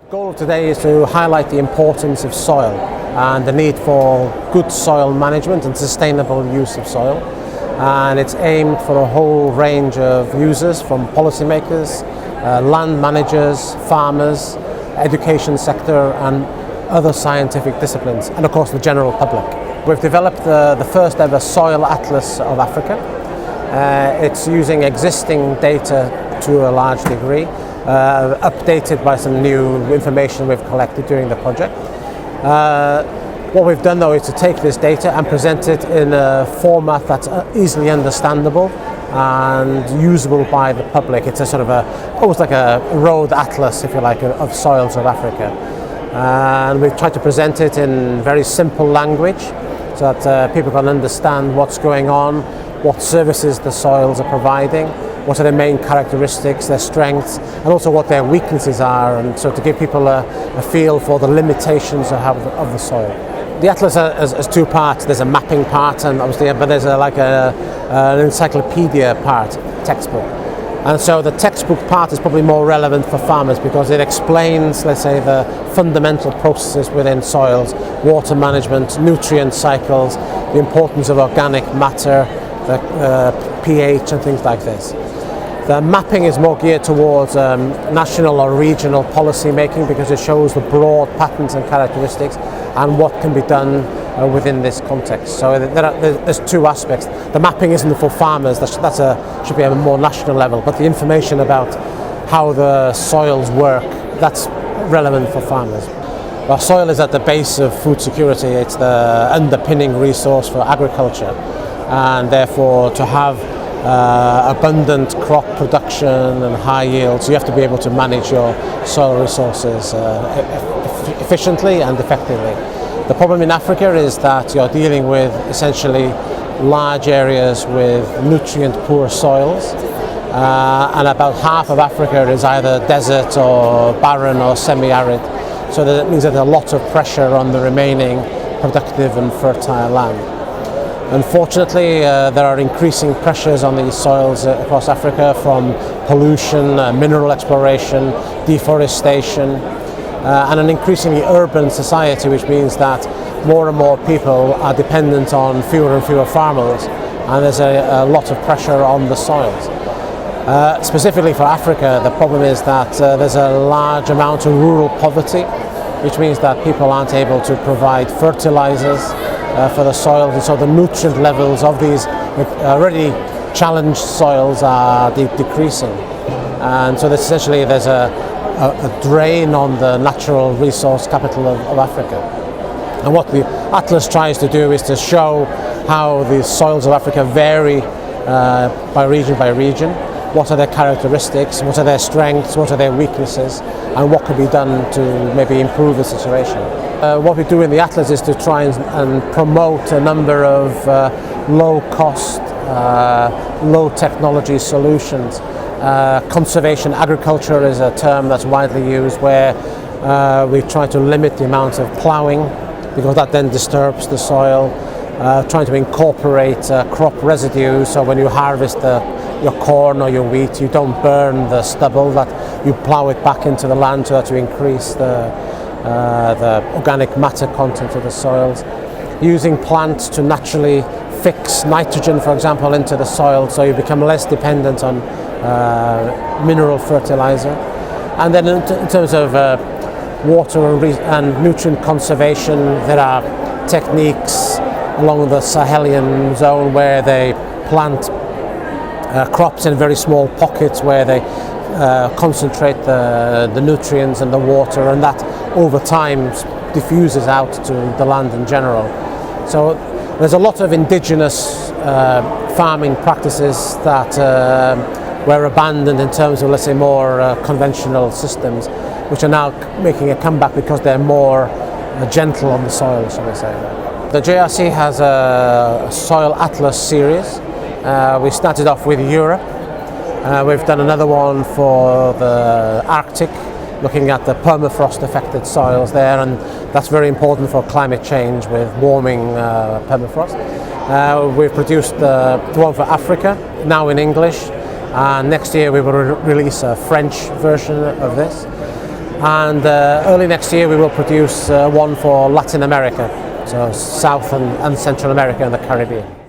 The goal of today is to highlight the importance of soil and the need for good soil management and sustainable use of soil. And it's aimed for a whole range of users, from policymakers, land managers, farmers, education sector and other scientific disciplines, and of course the general public. We've developed the first ever soil atlas of Africa. It's using existing data to a large degree, updated by some new information we've collected during the project. What we've done though is to take this data and present it in a format that's easily understandable and usable by the public. It's a sort of almost like a road atlas, if you like, of soils of Africa. And we've tried to present it in very simple language so that people can understand what's going on, what services the soils are providing, what are their main characteristics, their strengths, and also what their weaknesses are, and so to give people a feel for the limitations of the soil. The atlas has two parts. There's a mapping part, and obviously, but there's an encyclopedia part, textbook. And so the textbook part is probably more relevant for farmers because it explains, let's say, the fundamental processes within soils, water management, nutrient cycles, the importance of organic matter, the pH and things like this. The mapping is more geared towards national or regional policy making because it shows the broad patterns and characteristics and what can be done within this context. So there's two aspects. The mapping isn't for farmers, should be at a more national level, but the information about how the soils work, that's relevant for farmers. Well, soil is at the base of food security. It's the underpinning resource for agriculture, and therefore to have abundant crop production and high yields, you have to be able to manage your soil resources efficiently and effectively. The problem in Africa is that you're dealing with essentially large areas with nutrient poor soils, and about half of Africa is either desert or barren or semi-arid, so that means that there's a lot of pressure on the remaining productive and fertile land. Unfortunately, there are increasing pressures on these soils across Africa from pollution, mineral exploration, deforestation, and an increasingly urban society, which means that more and more people are dependent on fewer and fewer farmers, and there's a lot of pressure on the soils. Specifically for Africa, the problem is that there's a large amount of rural poverty, which means that people aren't able to provide fertilizers for the soils, and so the nutrient levels of these already challenged soils are decreasing, and so essentially there's a drain on the natural resource capital of Africa. And what the atlas tries to do is to show how the soils of Africa vary by region, what are their characteristics, what are their strengths, what are their weaknesses, and what can be done to maybe improve the situation. What we do in the atlas is to try and promote a number of low-cost, low-technology solutions. Conservation agriculture is a term that's widely used, where we try to limit the amount of ploughing because that then disturbs the soil. Trying to incorporate crop residue, so when you harvest your corn or your wheat, you don't burn the stubble, that you plough it back into the land so that you increase the organic matter content of the soils. Using plants to naturally fix nitrogen, for example, into the soil, so you become less dependent on mineral fertilizer. And then in terms of water and nutrient conservation, there are techniques along the Sahelian zone where they plant crops in very small pockets where they concentrate the nutrients and the water, and that over time diffuses out to the land in general. So there's a lot of indigenous farming practices that were abandoned in terms of, let's say, more conventional systems, which are now making a comeback because they're more gentle on the soil, shall we say. The JRC has a soil atlas series. We started off with Europe. We've done another one for the Arctic, looking at the permafrost affected soils there, and that's very important for climate change with warming permafrost. We've produced the one for Africa, now in English, and next year we will release a French version of this. and early next year we will produce one for Latin America, so South and Central America and the Caribbean.